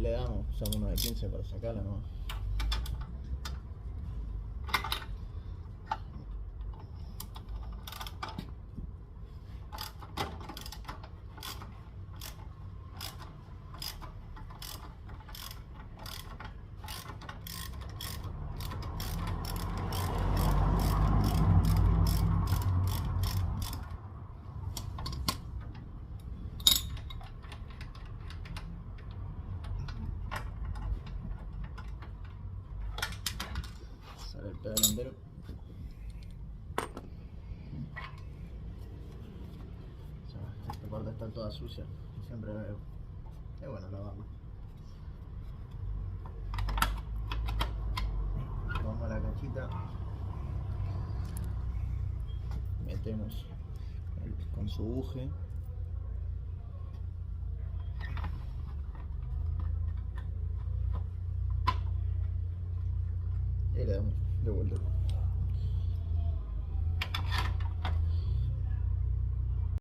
Ahí le damos, usamos uno de 15 para sacarla, ¿no? Sale el pedal entero. Esta parte está toda sucia, siempre es bueno lavarlo. Vamos a la cachita, metemos con su buje. Y le damos de vuelta.